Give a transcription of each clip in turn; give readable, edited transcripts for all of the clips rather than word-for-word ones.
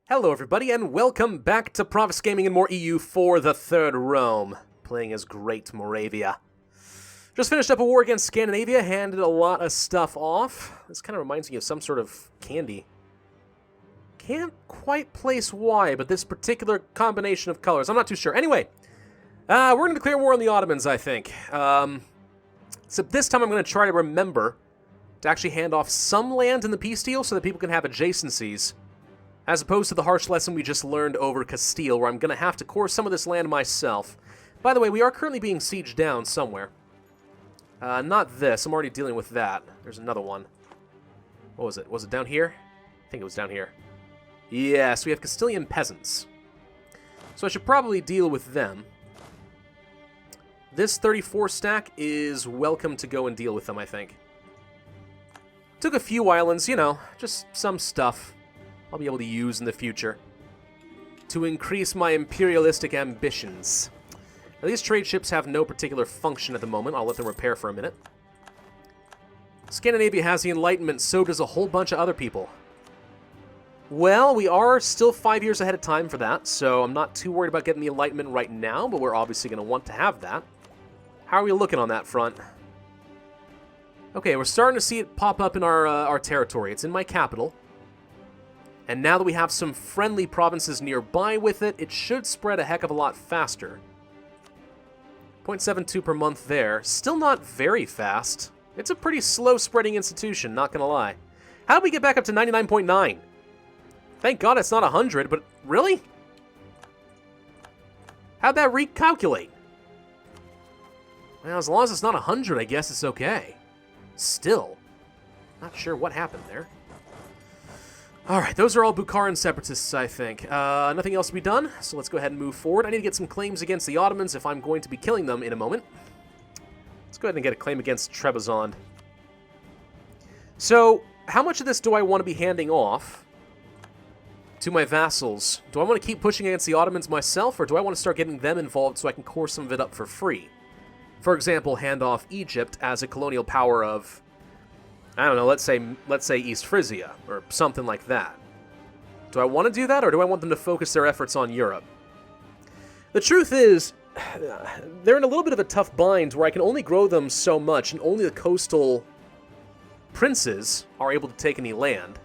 Hello everybody, and welcome back to Pravus Gaming and more EU for the Third Rome, playing as Great Moravia. Just finished up a war against Scandinavia, handed a lot of stuff off. This kind of reminds me of some sort of candy. Can't quite place why, but this particular combination of colors, I'm not too sure. Anyway, we're going to declare war on the Ottomans, I think. So this time I'm going to try to remember to actually hand off some land in the peace deal so that people can have adjacencies, as opposed to the harsh lesson we just learned over Castile, where I'm going to have to core some of this land myself. By the way, we are currently being sieged down somewhere. Not this. I'm already dealing with that. There's another one. What was it? Was it down here? I think it was down here. Yes, we have Castilian peasants. So I should probably deal with them. This 34 stack is welcome to go and deal with them, I think. Took a few islands, you know, just some stuff I'll be able to use in the future to increase my imperialistic ambitions. Now, these trade ships have no particular function at the moment. I'll let them repair for a minute. Scandinavia has the Enlightenment, so does a whole bunch of other people. Well, we are still 5 years ahead of time for that, so I'm not too worried about getting the Enlightenment right now, but we're obviously going to want to have that. How are we looking on that front? Okay, we're starting to see it pop up in our territory. It's in my capital. And now that we have some friendly provinces nearby with it, it should spread a heck of a lot faster. 0.72 per month there. Still not very fast. It's a pretty slow spreading institution, not gonna lie. How did we get back up to 99.9? Thank God it's not 100, but really? How'd that recalculate? Well, as long as it's not 100, I guess it's okay. Still, not sure what happened there. Alright, those are all Bukharan separatists, I think. Nothing else to be done, so let's go ahead and move forward. I need to get some claims against the Ottomans if I'm going to be killing them in a moment. Let's go ahead and get a claim against Trebizond. So, how much of this do I want to be handing off to my vassals? Do I want to keep pushing against the Ottomans myself, or do I want to start getting them involved so I can core some of it up for free? For example, hand off Egypt as a colonial power of, I don't know, let's say East Frisia, or something like that. Do I want to do that, or do I want them to focus their efforts on Europe? The truth is, they're in a little bit of a tough bind where I can only grow them so much, and only the coastal princes are able to take any land.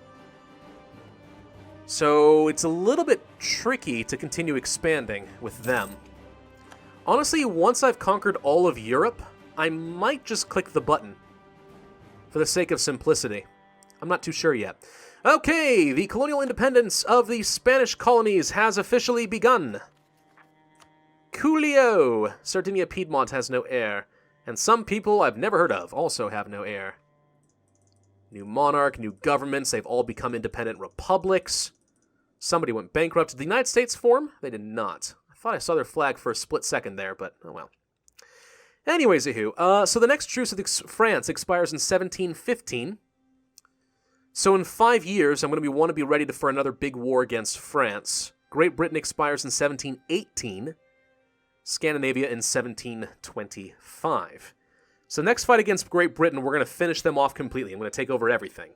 So it's a little bit tricky to continue expanding with them. Honestly, once I've conquered all of Europe, I might just click the button, for the sake of simplicity. I'm not too sure yet. Okay, the colonial independence of the Spanish colonies has officially begun. Coolio! Sardinia-Piedmont has no heir, and some people I've never heard of also have no heir. New monarch, new governments, they've all become independent republics. Somebody went bankrupt. Did the United States form? They did not. I thought I saw their flag for a split second there, but oh well. Anyways, so the next truce with France expires in 1715. So in 5 years, I'm going to want to be ready for another big war against France. Great Britain expires in 1718. Scandinavia in 1725. So next fight against Great Britain, we're going to finish them off completely. I'm going to take over everything.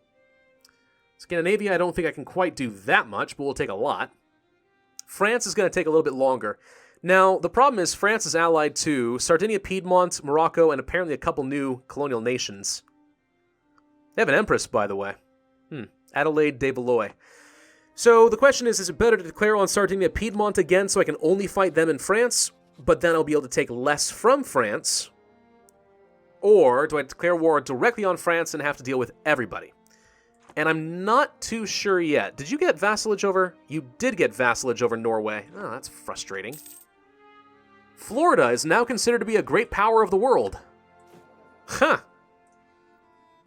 Scandinavia, I don't think I can quite do that much, but we'll take a lot. France is going to take a little bit longer. Now, the problem is France is allied to Sardinia, Piedmont, Morocco, and apparently a couple new colonial nations. They have an empress, by the way. Adelaide de Valois. So the question is it better to declare on Sardinia, Piedmont again so I can only fight them in France, but then I'll be able to take less from France? Or do I declare war directly on France and have to deal with everybody? And I'm not too sure yet. Did you get vassalage over? You did get vassalage over Norway. Oh, that's frustrating. Florida is now considered to be a great power of the world. Huh.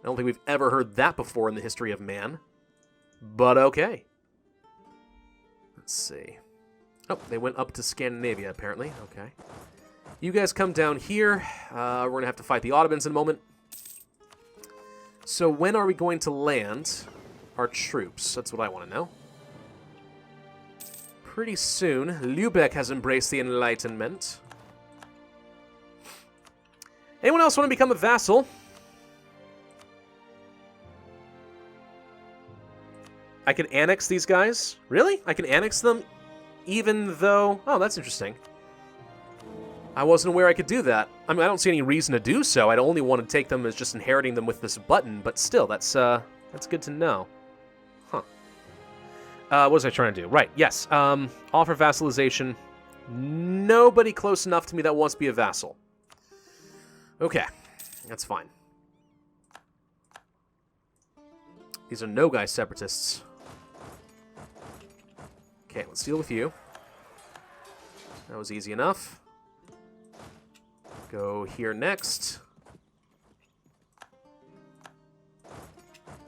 I don't think we've ever heard that before in the history of man. But okay. Let's see. Oh, they went up to Scandinavia, apparently. Okay. You guys come down here. We're going to have to fight the Ottomans in a moment. So when are we going to land our troops? That's what I want to know. Pretty soon. Lübeck has embraced the Enlightenment. Anyone else want to become a vassal? I can annex these guys? Really? I can annex them even though... Oh, that's interesting. I wasn't aware I could do that. I mean, I don't see any reason to do so. I'd only want to take them as just inheriting them with this button, but still, that's good to know. Huh. What was I trying to do? Right, yes. Offer vassalization. Nobody close enough to me that wants to be a vassal. Okay, that's fine. These are no-guy separatists. Okay, let's deal with you. That was easy enough. Go here next.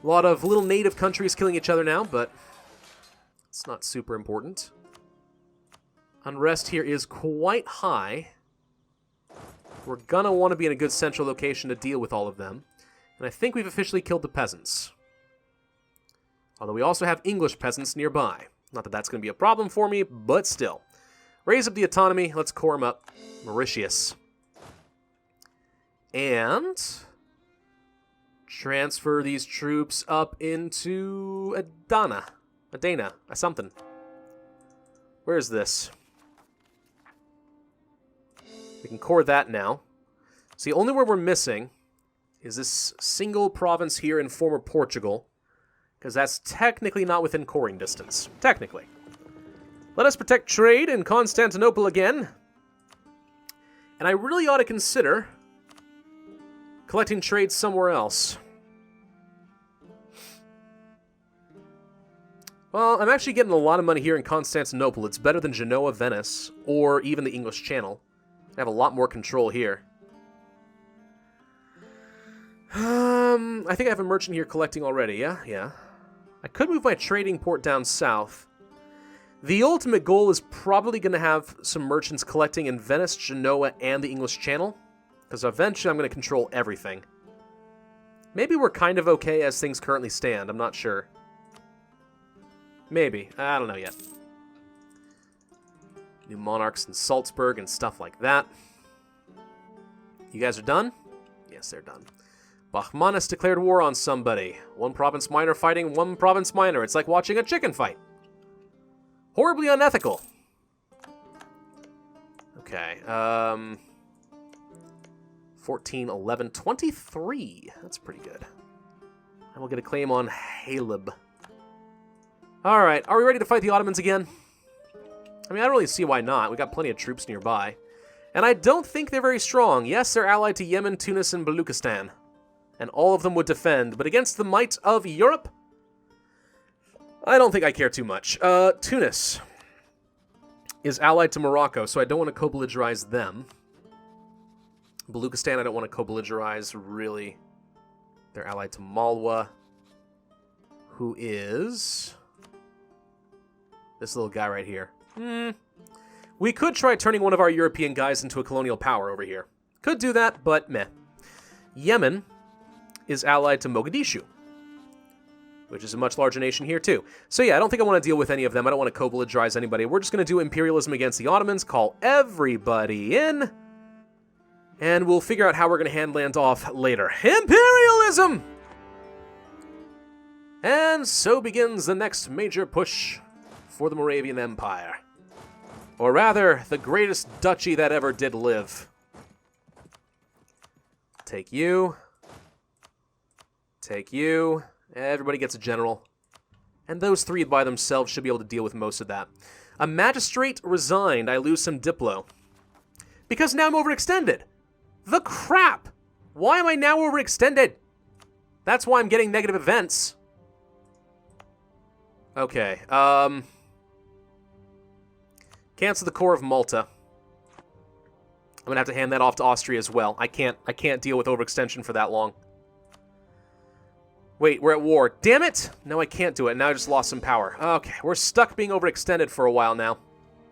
A lot of little native countries killing each other now, but it's not super important. Unrest here is quite high. We're gonna want to be in a good central location to deal with all of them. And I think we've officially killed the peasants. Although we also have English peasants nearby. Not that that's going to be a problem for me, but still. Raise up the autonomy. Let's core them up. Mauritius. And transfer these troops up into Adana, something. Where is this? We can core that now. See, only where we're missing is this single province here in former Portugal, because that's technically not within coring distance. Technically. Let us protect trade in Constantinople again. And I really ought to consider collecting trade somewhere else. Well, I'm actually getting a lot of money here in Constantinople. It's better than Genoa, Venice, or even the English Channel. I have a lot more control here. I think I have a merchant here collecting already, yeah. I could move my trading port down south. The ultimate goal is probably going to have some merchants collecting in Venice, Genoa, and the English Channel, because eventually I'm going to control everything. Maybe we're kind of okay as things currently stand, I'm not sure. Maybe, I don't know yet. New monarchs in Salzburg and stuff like that. You guys are done? Yes, they're done. Bahmanis declared war on somebody. One province minor fighting one province minor. It's like watching a chicken fight. Horribly unethical. Okay, 14, 11, 23. That's pretty good. And we'll get a claim on Haleb. Alright, are we ready to fight the Ottomans again? I mean, I don't really see why not. We got plenty of troops nearby. And I don't think they're very strong. Yes, they're allied to Yemen, Tunis, and Baluchistan. And all of them would defend. But against the might of Europe? I don't think I care too much. Tunis is allied to Morocco, so I don't want to co-belligerize them. Baluchistan, I don't want to co-belligerize, really. They're allied to Malwa, who is this little guy right here. We could try turning one of our European guys into a colonial power over here. Could do that, but meh. Yemen is allied to Mogadishu, which is a much larger nation here too. So yeah, I don't think I want to deal with any of them. I don't want to co-belligerize anybody. We're just going to do imperialism against the Ottomans, call everybody in, and we'll figure out how we're going to hand land off later. Imperialism! And so begins the next major push for the Moravian Empire. Or rather, the greatest duchy that ever did live. Take you. Take you. Everybody gets a general. And those three by themselves should be able to deal with most of that. A magistrate resigned. I lose some diplo. Because now I'm overextended. The crap! Why am I now overextended? That's why I'm getting negative events. Okay, cancel the core of Malta. I'm gonna have to hand that off to Austria as well. I can't deal with overextension for that long. Wait, we're at war. Damn it! No, I can't do it. Now I just lost some power. Okay, we're stuck being overextended for a while now.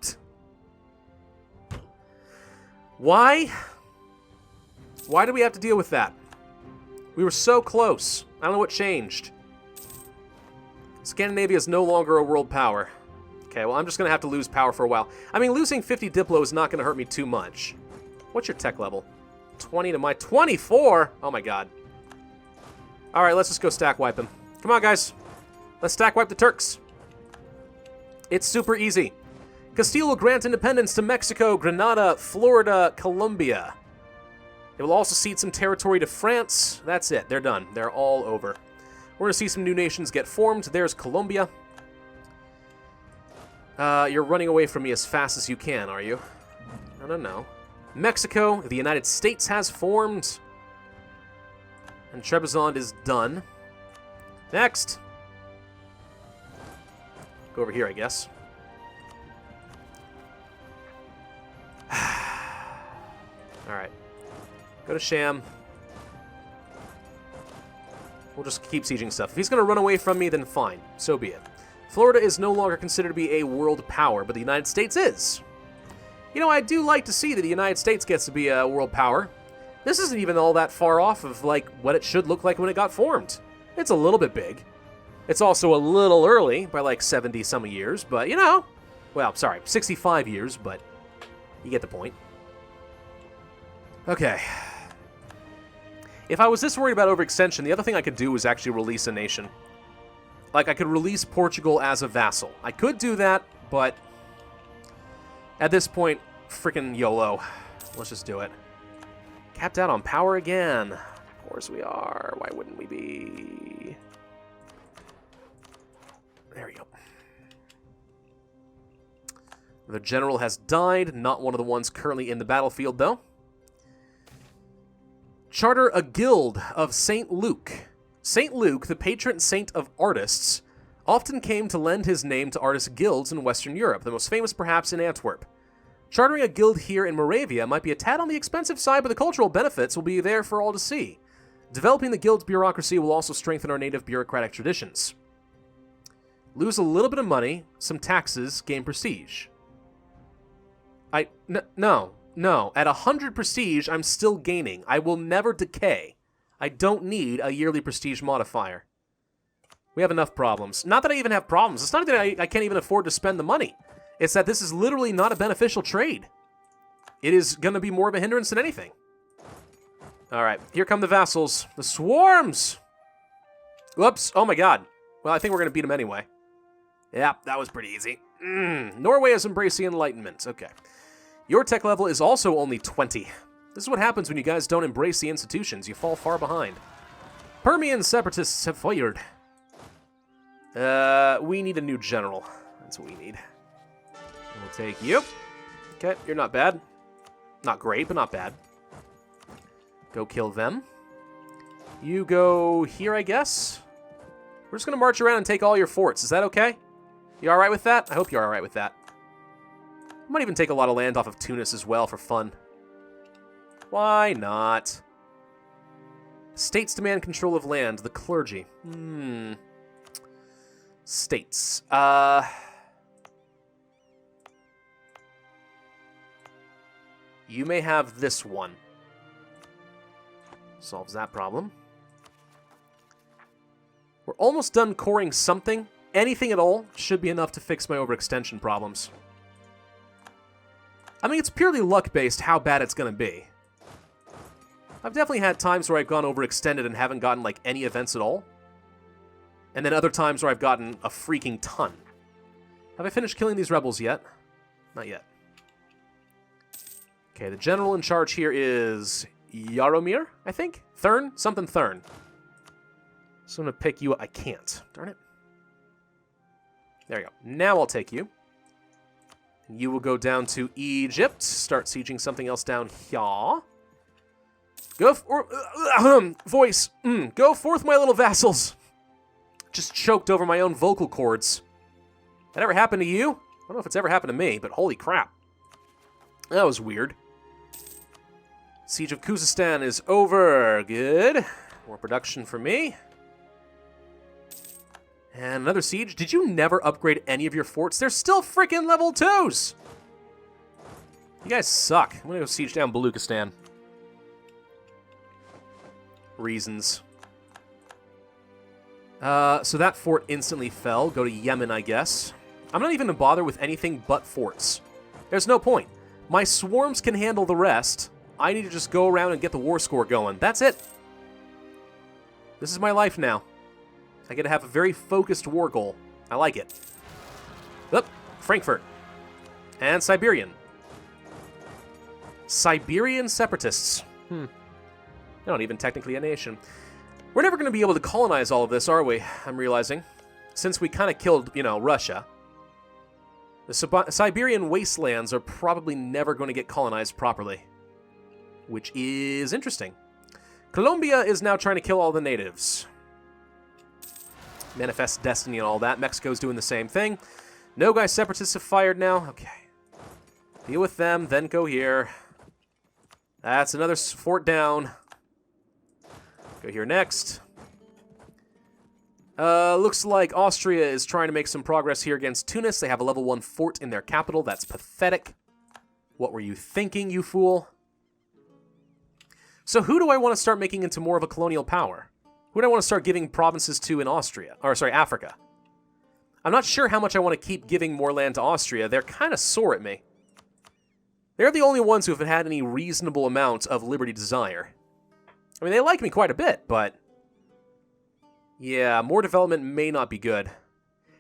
Psst. Why? Why do we have to deal with that? We were so close. I don't know what changed. Scandinavia is no longer a world power. Okay, well, I'm just going to have to lose power for a while. I mean, losing 50 Diplo is not going to hurt me too much. What's your tech level? 20 to my 24? Oh my god. Alright, let's just go stack wipe him. Come on, guys. Let's stack wipe the Turks. It's super easy. Castile will grant independence to Mexico, Grenada, Florida, Colombia. It will also cede some territory to France. That's it. They're done. They're all over. We're going to see some new nations get formed. There's Colombia. You're running away from me as fast as you can, are you? I don't know. Mexico, the United States has formed. And Trebizond is done. Next. Go over here, I guess. Alright. Go to Sham. We'll just keep sieging stuff. If he's going to run away from me, then fine. So be it. Florida is no longer considered to be a world power, but the United States is. You know, I do like to see that the United States gets to be a world power. This isn't even all that far off of, like, what it should look like when it got formed. It's a little bit big. It's also a little early by, like, 70-some years, but, you know. Well, sorry, 65 years, but you get the point. Okay. If I was this worried about overextension, the other thing I could do was actually release a nation. Like, I could release Portugal as a vassal. I could do that, but at this point, freaking YOLO. Let's just do it. Capped out on power again. Of course we are. Why wouldn't we be? There we go. The general has died. Not one of the ones currently in the battlefield, though. Charter a guild of St. Luke. St. Luke, the patron saint of artists, often came to lend his name to artist guilds in Western Europe, the most famous perhaps in Antwerp. Chartering a guild here in Moravia might be a tad on the expensive side, but the cultural benefits will be there for all to see. Developing the guild's bureaucracy will also strengthen our native bureaucratic traditions. Lose a little bit of money, some taxes, gain prestige. No. At 100 prestige, I'm still gaining. I will never decay. I don't need a yearly prestige modifier. We have enough problems. Not that I even have problems. It's not that I can't even afford to spend the money. It's that this is literally not a beneficial trade. It is going to be more of a hindrance than anything. All right, here come the vassals. The swarms! Whoops, oh my god. Well, I think we're going to beat them anyway. Yeah, that was pretty easy. Norway has embraced the Enlightenment. Okay. Your tech level is also only 20. This is what happens when you guys don't embrace the institutions. You fall far behind. Permian separatists have fired. We need a new general. That's what we need. We'll take you. Okay, you're not bad. Not great, but not bad. Go kill them. You go here, I guess? We're just going to march around and take all your forts. Is that okay? You alright with that? I hope you're alright with that. I might even take a lot of land off of Tunis as well for fun. Why not? States demand control of land. The clergy. States. You may have this one. Solves that problem. We're almost done coring something. Anything at all should be enough to fix my overextension problems. I mean, it's purely luck-based how bad it's going to be. I've definitely had times where I've gone overextended and haven't gotten, like, any events at all. And then other times where I've gotten a freaking ton. Have I finished killing these rebels yet? Not yet. Okay, the general in charge here is Jaromir, I think? Thurn? Something Thurn. So I'm going to pick you up. I can't. Darn it. There you go. Now I'll take you. You will go down to Egypt. Start sieging something else down here. Go voice. Go forth, my little vassals. Just choked over my own vocal cords. That ever happened to you? I don't know if it's ever happened to me, but holy crap. That was weird. Siege of Khuzestan is over. Good. More production for me. And another siege. Did you never upgrade any of your forts? They're still freaking level 2s. You guys suck. I'm going to go siege down Baluchistan. Reasons. So that fort instantly fell. Go to Yemen, I guess. I'm not even going to bother with anything but forts. There's no point. My swarms can handle the rest. I need to just go around and get the war score going. That's it. This is my life now. I get to have a very focused war goal. I like it. Oop, Frankfurt. And Siberian. Siberian separatists. They're not even technically a nation. We're never going to be able to colonize all of this, are we? I'm realizing. Since we kind of killed, Russia. The Siberian wastelands are probably never going to get colonized properly. Which is interesting. Colombia is now trying to kill all the natives. Manifest destiny and all that. Mexico's doing the same thing. Nogai separatists have fired now. Okay. Deal with them, then go here. That's another fort down. Go here next. Looks like Austria is trying to make some progress here against Tunis. They have a level 1 fort in their capital. That's pathetic. What were you thinking, you fool? So who do I want to start making into more of a colonial power? Who do I want to start giving provinces to in Africa? I'm not sure how much I want to keep giving more land to Austria. They're kind of sore at me. They're the only ones who have had any reasonable amount of liberty desire. I mean, they like me quite a bit, but... yeah, more development may not be good.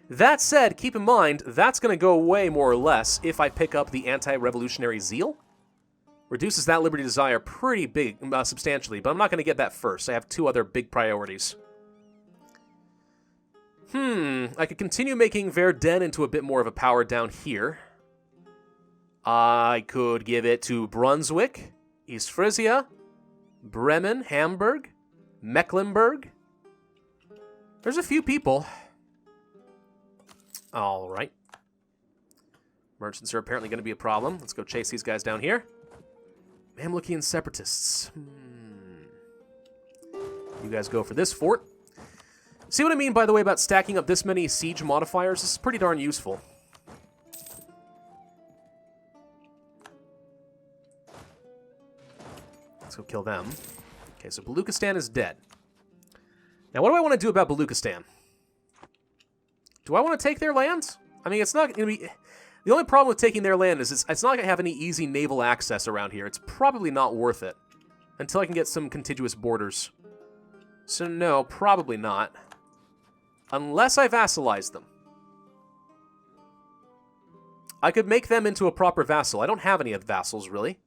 That said, keep in mind, that's going to go away more or less if I pick up the anti-revolutionary zeal. Reduces that liberty desire pretty big, substantially, but I'm not going to get that first. I have 2 other big priorities. I could continue making Verdun into a bit more of a power down here. I could give it to Brunswick, East Frisia, Bremen, Hamburg, Mecklenburg. There's a few people. All right. Merchants are apparently going to be a problem. Let's go chase these guys down here. Mamlukian separatists. You guys go for this fort. See what I mean, by the way, about stacking up this many siege modifiers? This is pretty darn useful. Let's go kill them. Okay, so Baluchistan is dead. Now, what do I want to do about Baluchistan? Do I want to take their land? I mean, it's not going to be... The only problem with taking their land is it's not going to have any easy naval access around here. It's probably not worth it. Until I can get some contiguous borders. So no, probably not. Unless I vassalize them. I could make them into a proper vassal. I don't have any of the vassals, really.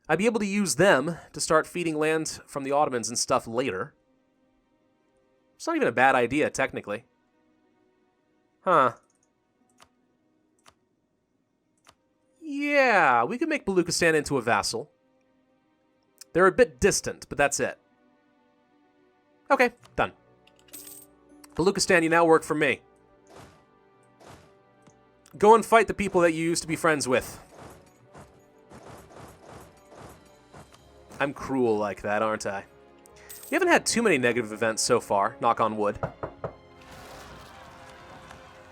I'd be able to use them to start feeding land from the Ottomans and stuff later. It's not even a bad idea, technically. Huh. Yeah, we could make Baluchistan into a vassal. They're a bit distant, but that's it. Okay, done. Baluchistan, you now work for me. Go and fight the people that you used to be friends with. I'm cruel like that, aren't I? We haven't had too many negative events so far, knock on wood.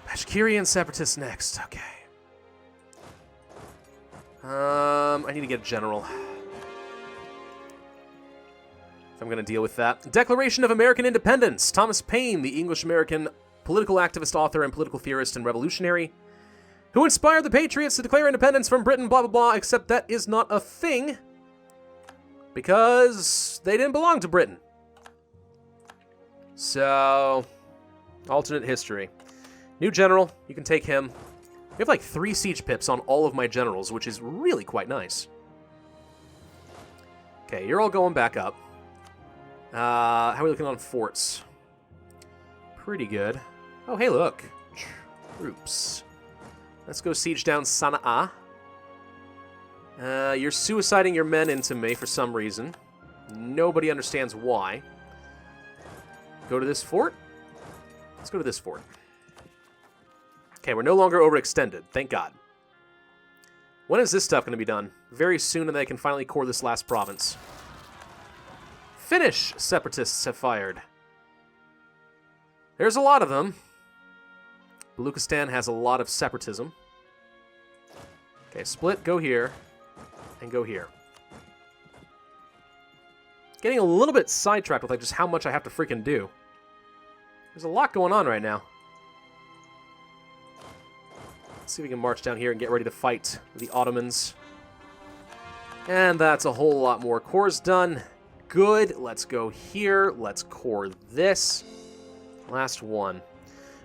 Bashkirian separatists next, okay. I need to get a general. If I'm going to deal with that. Declaration of American Independence. Thomas Paine, the English-American political activist, author, and political theorist and revolutionary, who inspired the Patriots to declare independence from Britain, blah, blah, blah, except that is not a thing, because they didn't belong to Britain. So, alternate history. New general, you can take him. We have like 3 siege pips on all of my generals, which is really quite nice. Okay, you're all going back up. How are we looking on forts? Pretty good. Oh, hey, look. Troops. Let's go siege down Sana'a. You're suiciding your men into me for some reason. Nobody understands why. Go to this fort? Let's go to this fort. Okay, we're no longer overextended. Thank God. When is this stuff going to be done? Very soon, and they can finally core this last province. Finnish separatists have fired. There's a lot of them. Baluchistan has a lot of separatism. Okay, split, go here, and go here. Getting a little bit sidetracked with like just how much I have to freaking do. There's a lot going on right now. Let's see if we can march down here and get ready to fight the Ottomans. And that's a whole lot more cores done. Good. Let's go here. Let's core this. Last one.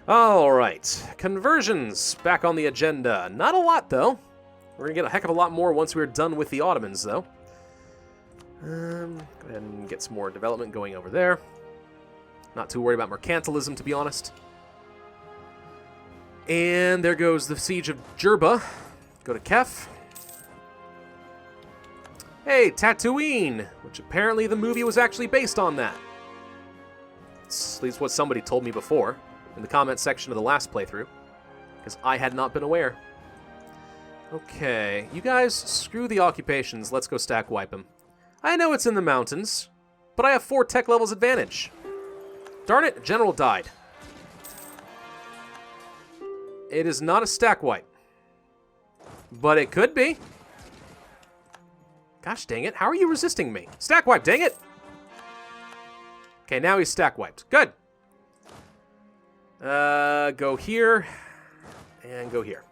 All right. Conversions back on the agenda. Not a lot, though. We're going to get a heck of a lot more once we're done with the Ottomans, though. Go ahead and get some more development going over there. Not too worried about mercantilism, to be honest. And there goes the siege of Jerba. Go to Kef. Hey, Tatooine! Which apparently the movie was actually based on that. At least what somebody told me before, in the comment section of the last playthrough. Because I had not been aware. Okay, you guys, screw the occupations. Let's go stack wipe them. I know it's in the mountains, but I have 4 tech levels advantage. Darn it, General died. It is not a stack wipe. But it could be. Gosh dang it, how are you resisting me? Stack wipe, dang it! Okay, now he's stack wiped. Good. Go here. And go here.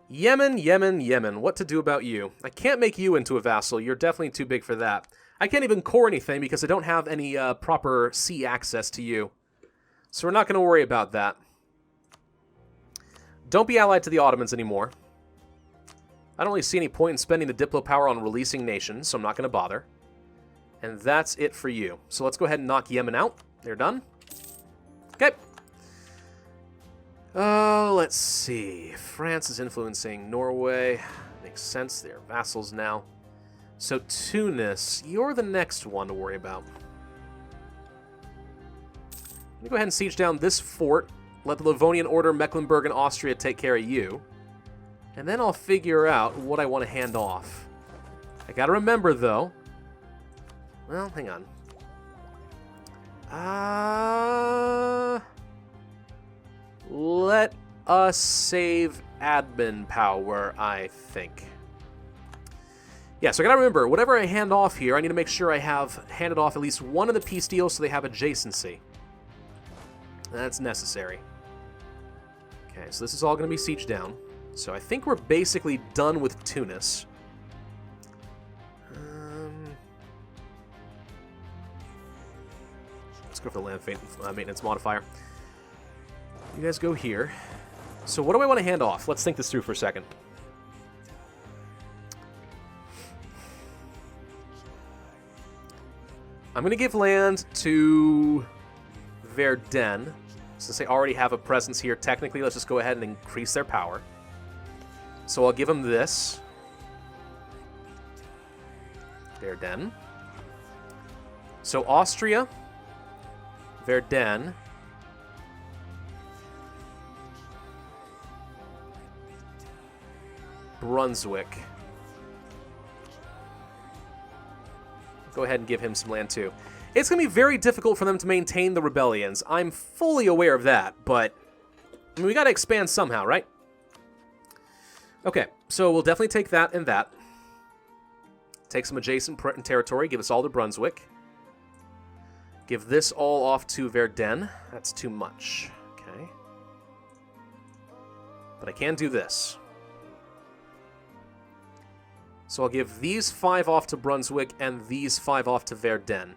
Yemen, Yemen, Yemen. What to do about you? I can't make you into a vassal. You're definitely too big for that. I can't even core anything because I don't have any proper sea access to you. So we're not going to worry about that. Don't be allied to the Ottomans anymore. I don't really see any point in spending the Diplo power on releasing nations, so I'm not going to bother. And that's it for you. So let's go ahead and knock Yemen out. They're done. Okay. Let's see. France is influencing Norway. Makes sense. They're vassals now. So Tunis, you're the next one to worry about. Let me go ahead and siege down this fort. Let the Livonian Order, Mecklenburg, and Austria take care of you. And then I'll figure out what I want to hand off. I gotta remember, though. Well, hang on. Let us save admin power, I think. Yeah, so I gotta remember, whatever I hand off here, I need to make sure I have handed off at least one of the peace deals so they have adjacency. That's necessary. Okay, so this is all going to be sieged down. So I think we're basically done with Tunis. Let's go for the land maintenance modifier. You guys go here. So what do I want to hand off? Let's think this through for a second. I'm going to give land to Verdun. Since they already have a presence here, technically, let's just go ahead and increase their power. So I'll give them this. Verdun. So Austria, Verdun, Brunswick. Go ahead and give him some land too. It's going to be very difficult for them to maintain the rebellions. I'm fully aware of that, but I mean, we got to expand somehow, right? Okay, so we'll definitely take that and that. Take some adjacent territory, give us all to Brunswick. Give this all off to Verdun. That's too much. Okay. But I can do this. So I'll give these 5 off to Brunswick and these 5 off to Verdun.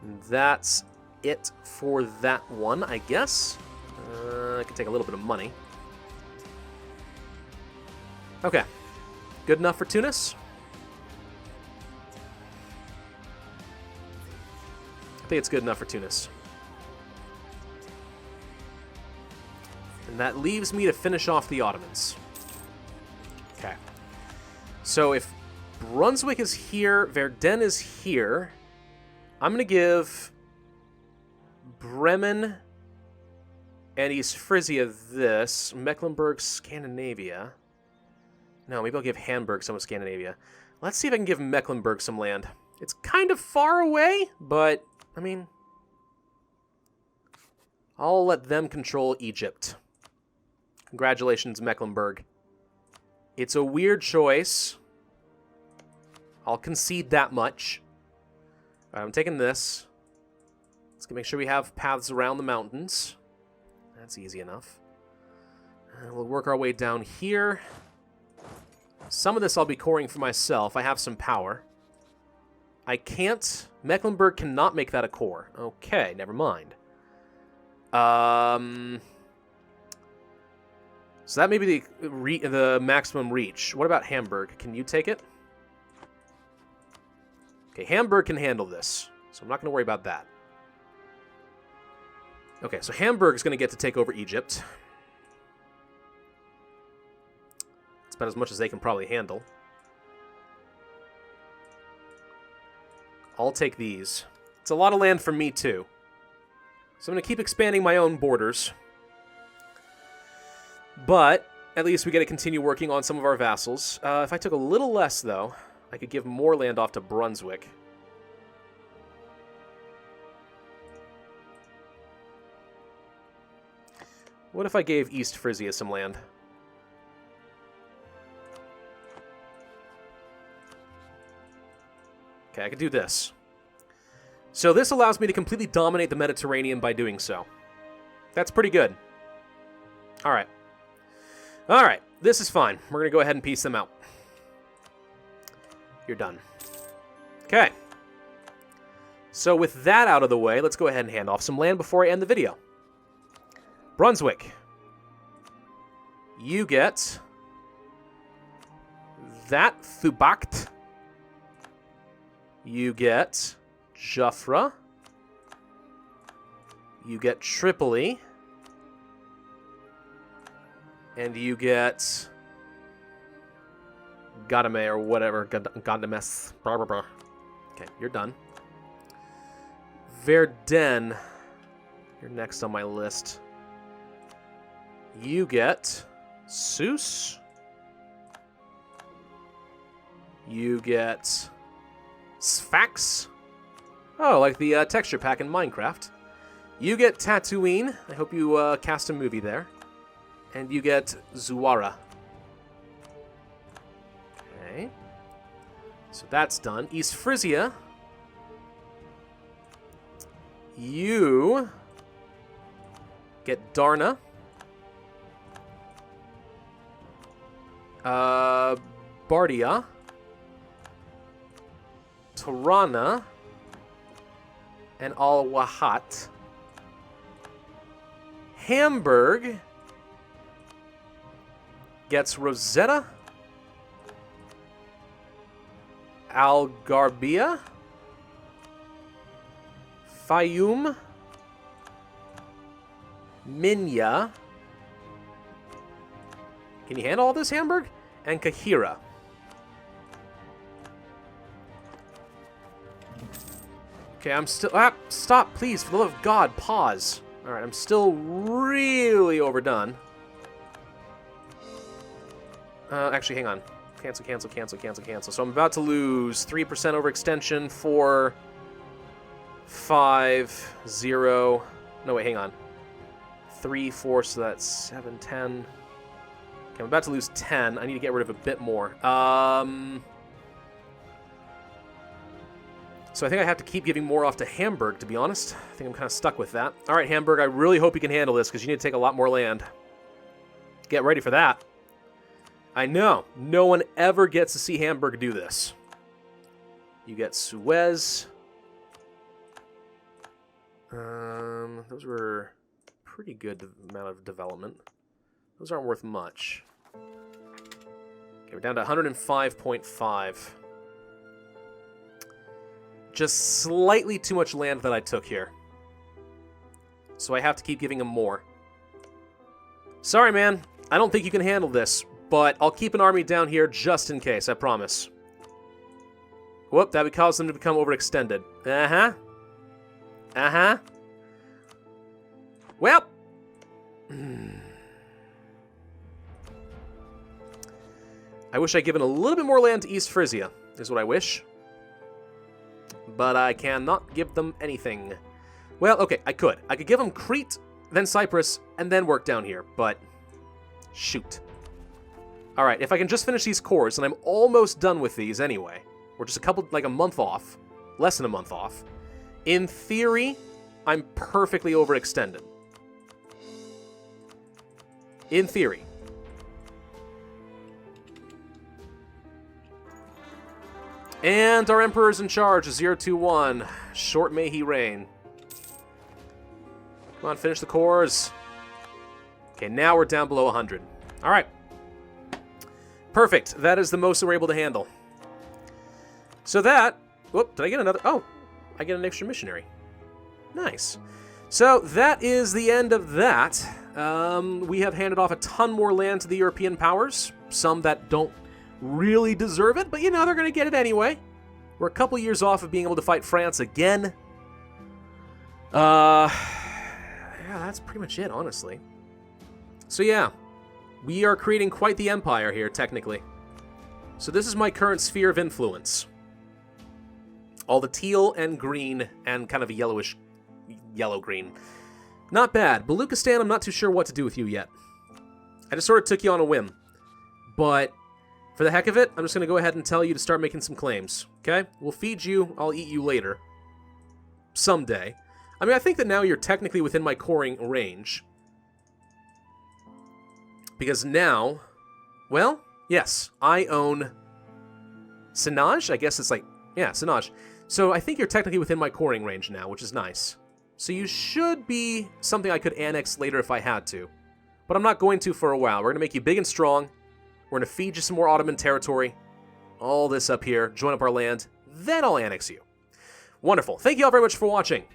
And that's it for that one, I guess. I can take a little bit of money. Okay. Good enough for Tunis? I think it's good enough for Tunis. And that leaves me to finish off the Ottomans. Okay. So if Brunswick is here, Verdun is here, I'm going to give Bremen and East Frisia this. Mecklenburg, Scandinavia. No, maybe I'll give Hamburg some of Scandinavia. Let's see if I can give Mecklenburg some land. It's kind of far away, but, I mean, I'll let them control Egypt. Congratulations, Mecklenburg. It's a weird choice. I'll concede that much. All right, I'm taking this. Let's make sure we have paths around the mountains. That's easy enough. We'll work our way down here. Some of this I'll be coring for myself. I have some power. I can't... Mecklenburg cannot make that a core. Okay, never mind. So that may be the maximum reach. What about Hamburg? Can you take it? Okay, Hamburg can handle this, so I'm not going to worry about that. Okay, so Hamburg's going to get to take over Egypt. It's about as much as they can probably handle. I'll take these. It's a lot of land for me, too. So I'm going to keep expanding my own borders. But at least we get to continue working on some of our vassals. If I took a little less, though, I could give more land off to Brunswick. What if I gave East Frisia some land? Okay, I could do this. So this allows me to completely dominate the Mediterranean by doing so. That's pretty good. All right. All right, this is fine. We're going to go ahead and piece them out. You're done. Okay. So with that out of the way, let's go ahead and hand off some land before I end the video. Brunswick. You get that Thubacht. You get Jafra. You get Tripoli. And you get Gadame or whatever. Gadames. Okay, you're done. Verdun. You're next on my list. You get Seuss. You get Sfax. Oh, like the texture pack in Minecraft. You get Tatooine. I hope you cast a movie there. And you get Zuwara. Okay. So that's done. East Frisia. You get Darna. Bardia. Tirana. And Al-Wahat. Hamburg gets Rosetta, Algarbia, Fayum, Minya. Can you handle all this, Hamburg? And Kahira. Okay, I'm still... stop, please, for the love of God, pause. Alright, I'm still really overdone. Actually, hang on. Cancel, cancel, cancel, cancel, cancel. So I'm about to lose 3% overextension, 4, 5, 0. No, wait, hang on. 3, 4, so that's 7, 10. Okay, I'm about to lose 10. I need to get rid of a bit more. So I think I have to keep giving more off to Hamburg, to be honest. I think I'm kind of stuck with that. All right, Hamburg, I really hope you can handle this, because you need to take a lot more land. Get ready for that. I know. No one ever gets to see Hamburg do this. You get Suez. Those were pretty good amount of development. Those aren't worth much. Okay, we're down to 105.5. Just slightly too much land that I took here. So I have to keep giving him more. Sorry, man. I don't think you can handle this. But I'll keep an army down here just in case, I promise. Whoop, that would cause them to become overextended. Uh-huh. Uh-huh. Well. I wish I'd given a little bit more land to East Frisia, is what I wish. But I cannot give them anything. Well, okay, I could. I could give them Crete, then Cyprus, and then work down here, but... shoot. Alright, if I can just finish these cores, and I'm almost done with these anyway. We're just a month off. Less than a month off. In theory, I'm perfectly overextended. In theory. And our Emperor's in charge, 021. Short may he reign. Come on, finish the cores. Okay, now we're down below 100. All right. Perfect. That is the most we're able to handle. So that... Whoop, did I get another... Oh, I get an extra missionary. Nice. So that is the end of that. We have handed off a ton more land to the European powers. Some that don't really deserve it, but you know, they're going to get it anyway. We're a couple years off of being able to fight France again. Yeah, that's pretty much it, honestly. So yeah, we are creating quite the empire here, technically. So this is my current sphere of influence. All the teal and green and kind of a yellowish yellow-green. Not bad. Baluchistan, I'm not too sure what to do with you yet. I just sort of took you on a whim. But for the heck of it, I'm just going to go ahead and tell you to start making some claims. Okay? We'll feed you. I'll eat you later. Someday. I mean, I think that now you're technically within my coring range. Because now... Well, yes. I own... Sinaj? I guess it's like... Yeah, Sinaj. So I think you're technically within my coring range now, which is nice. So you should be something I could annex later if I had to. But I'm not going to for a while. We're going to make you big and strong. We're going to feed you some more Ottoman territory. All this up here. Join up our land. Then I'll annex you. Wonderful. Thank you all very much for watching.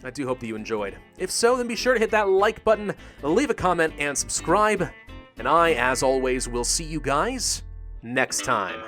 I do hope that you enjoyed. If so, then be sure to hit that like button, leave a comment, and subscribe. And I, as always, will see you guys next time.